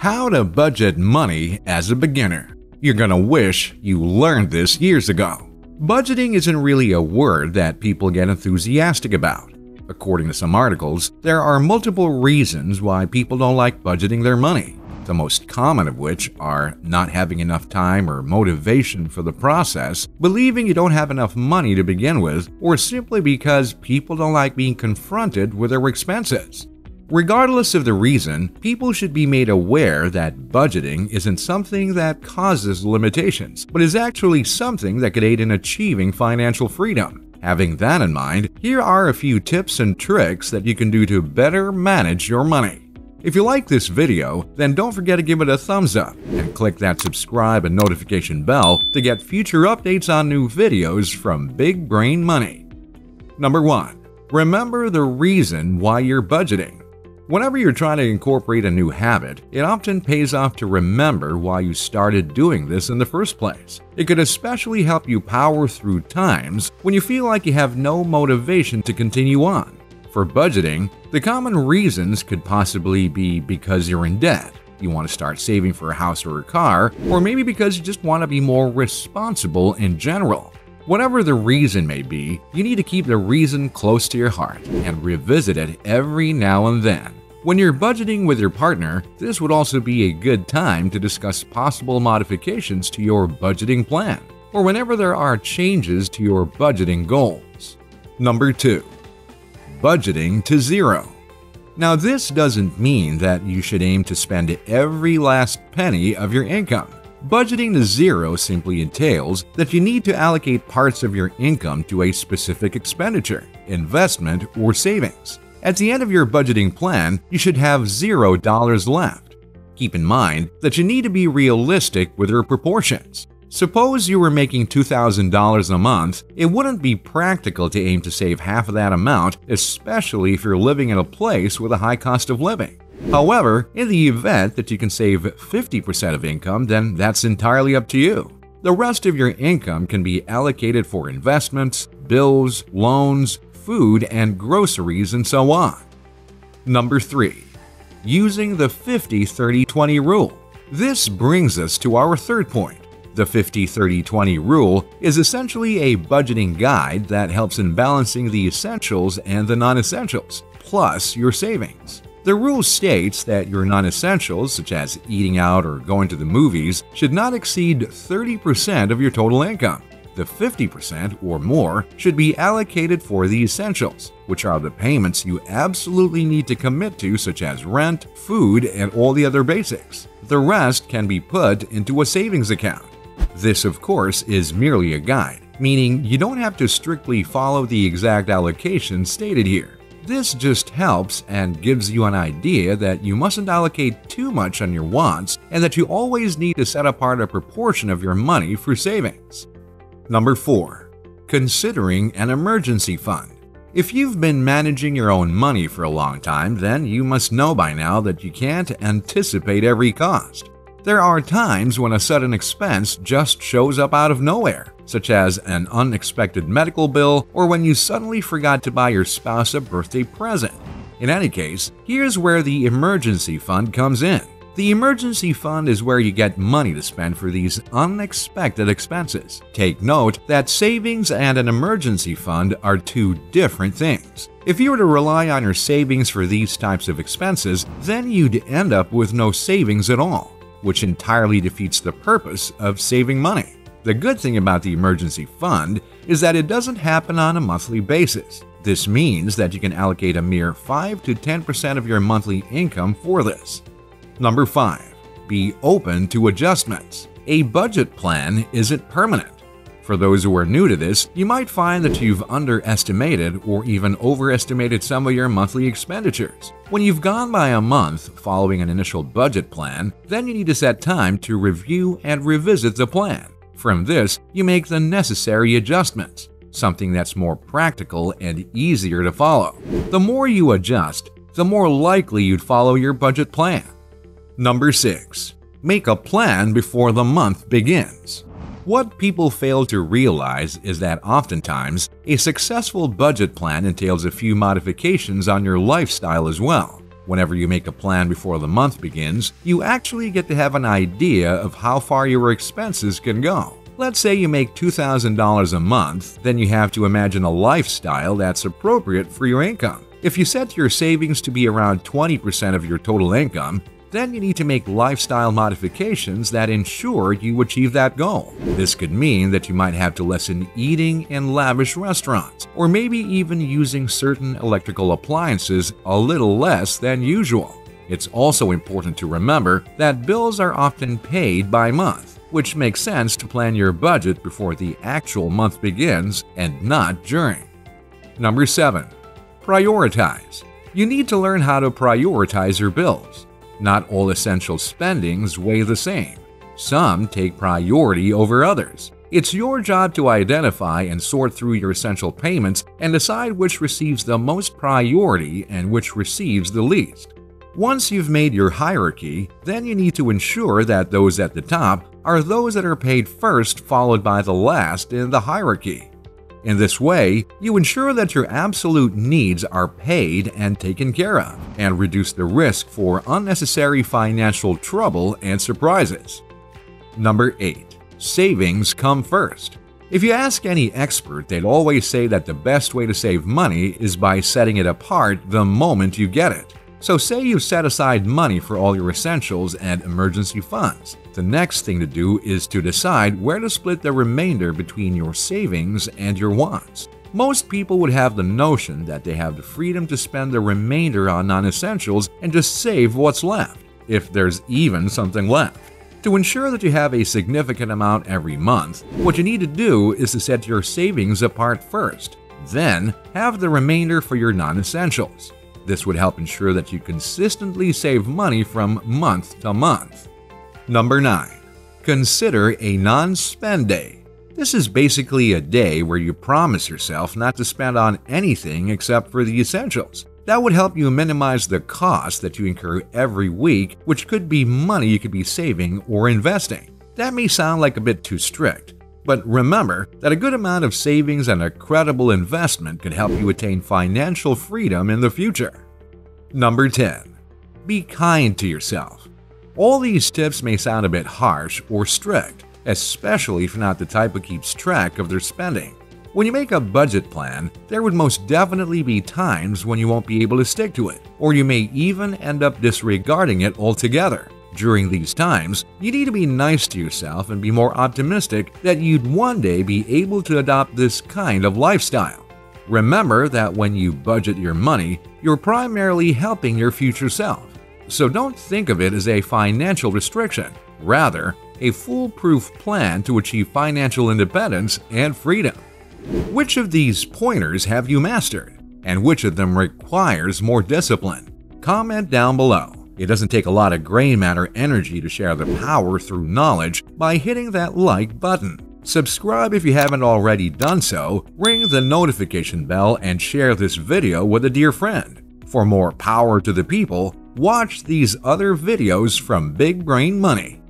How to budget money as a beginner. You're gonna wish you learned this years ago. Budgeting isn't really a word that people get enthusiastic about. According to some articles, there are multiple reasons why people don't like budgeting their money, the most common of which are not having enough time or motivation for the process, believing you don't have enough money to begin with, or simply because people don't like being confronted with their expenses. Regardless of the reason, people should be made aware that budgeting isn't something that causes limitations, but is actually something that could aid in achieving financial freedom. Having that in mind, here are a few tips and tricks that you can do to better manage your money. If you like this video, then don't forget to give it a thumbs up and click that subscribe and notification bell to get future updates on new videos from Big Brain Money. Number 1. Remember the reason why you're budgeting. Whenever you're trying to incorporate a new habit, it often pays off to remember why you started doing this in the first place. It could especially help you power through times when you feel like you have no motivation to continue on. For budgeting, the common reasons could possibly be because you're in debt, you want to start saving for a house or a car, or maybe because you just want to be more responsible in general. Whatever the reason may be, you need to keep the reason close to your heart and revisit it every now and then. When you're budgeting with your partner, this would also be a good time to discuss possible modifications to your budgeting plan, or whenever there are changes to your budgeting goals. Number 2. Budgeting to zero. Now, this doesn't mean that you should aim to spend every last penny of your income. Budgeting to zero simply entails that you need to allocate parts of your income to a specific expenditure, investment, or savings. At the end of your budgeting plan, you should have $0 left. Keep in mind that you need to be realistic with your proportions. Suppose you were making $2,000 a month, it wouldn't be practical to aim to save half of that amount, especially if you're living in a place with a high cost of living. However, in the event that you can save 50% of income, then that's entirely up to you. The rest of your income can be allocated for investments, bills, loans, food, and groceries, and so on. Number 3. Using the 50-30-20 rule. This brings us to our third point. The 50-30-20 rule is essentially a budgeting guide that helps in balancing the essentials and the non-essentials, plus your savings. The rule states that your non-essentials, such as eating out or going to the movies, should not exceed 30% of your total income. The 50% or more should be allocated for the essentials, which are the payments you absolutely need to commit to, such as rent, food, and all the other basics. The rest can be put into a savings account. This, of course, is merely a guide, meaning you don't have to strictly follow the exact allocation stated here. This just helps and gives you an idea that you mustn't allocate too much on your wants and that you always need to set apart a proportion of your money for savings. Number 4. Considering an emergency fund. If you've been managing your own money for a long time, then you must know by now that you can't anticipate every cost. There are times when a sudden expense just shows up out of nowhere, such as an unexpected medical bill or when you suddenly forgot to buy your spouse a birthday present. In any case, here's where the emergency fund comes in. The emergency fund is where you get money to spend for these unexpected expenses. Take note that savings and an emergency fund are two different things. If you were to rely on your savings for these types of expenses, then you'd end up with no savings at all, which entirely defeats the purpose of saving money. The good thing about the emergency fund is that it doesn't happen on a monthly basis. This means that you can allocate a mere 5 to 10% of your monthly income for this. Number 5. Be open to adjustments. A budget plan isn't permanent. For those who are new to this, you might find that you've underestimated or even overestimated some of your monthly expenditures. When you've gone by a month following an initial budget plan, then you need to set time to review and revisit the plan. From this, you make the necessary adjustments, something that's more practical and easier to follow. The more you adjust, the more likely you'd follow your budget plan. Number 6. Make a plan before the month begins. What people fail to realize is that oftentimes, a successful budget plan entails a few modifications on your lifestyle as well. Whenever you make a plan before the month begins, you actually get to have an idea of how far your expenses can go. Let's say you make $2,000 a month, then you have to imagine a lifestyle that's appropriate for your income. If you set your savings to be around 20% of your total income, then you need to make lifestyle modifications that ensure you achieve that goal. This could mean that you might have to lessen eating in lavish restaurants, or maybe even using certain electrical appliances a little less than usual. It's also important to remember that bills are often paid by month, which makes sense to plan your budget before the actual month begins and not during. Number 7. Prioritize. You need to learn how to prioritize your bills. Not all essential spendings weigh the same. Some take priority over others. It's your job to identify and sort through your essential payments and decide which receives the most priority and which receives the least. Once you've made your hierarchy, then you need to ensure that those at the top are those that are paid first, followed by the last in the hierarchy. In this way, you ensure that your absolute needs are paid and taken care of, and reduce the risk for unnecessary financial trouble and surprises. Number 8. Savings come first. If you ask any expert, they'd always say that the best way to save money is by setting it apart the moment you get it. So say you set aside money for all your essentials and emergency funds. The next thing to do is to decide where to split the remainder between your savings and your wants. Most people would have the notion that they have the freedom to spend the remainder on non-essentials and just save what's left, if there's even something left. To ensure that you have a significant amount every month, what you need to do is to set your savings apart first, then have the remainder for your non-essentials. This would help ensure that you consistently save money from month to month. Number 9. Consider a non-spend day. This is basically a day where you promise yourself not to spend on anything except for the essentials. That would help you minimize the cost that you incur every week, which could be money you could be saving or investing. That may sound like a bit too strict, but remember that a good amount of savings and a credible investment could help you attain financial freedom in the future. Number 10. Be kind to yourself. All these tips may sound a bit harsh or strict, especially if you're not the type who keeps track of their spending. When you make a budget plan, there would most definitely be times when you won't be able to stick to it, or you may even end up disregarding it altogether. During these times, you need to be nice to yourself and be more optimistic that you'd one day be able to adopt this kind of lifestyle. Remember that when you budget your money, you're primarily helping your future self. So don't think of it as a financial restriction, rather, a foolproof plan to achieve financial independence and freedom. Which of these pointers have you mastered, and which of them requires more discipline? Comment down below. It doesn't take a lot of gray matter energy to share the power through knowledge by hitting that like button. Subscribe if you haven't already done so, ring the notification bell, and share this video with a dear friend. For more power to the people, watch these other videos from Big Brain Money.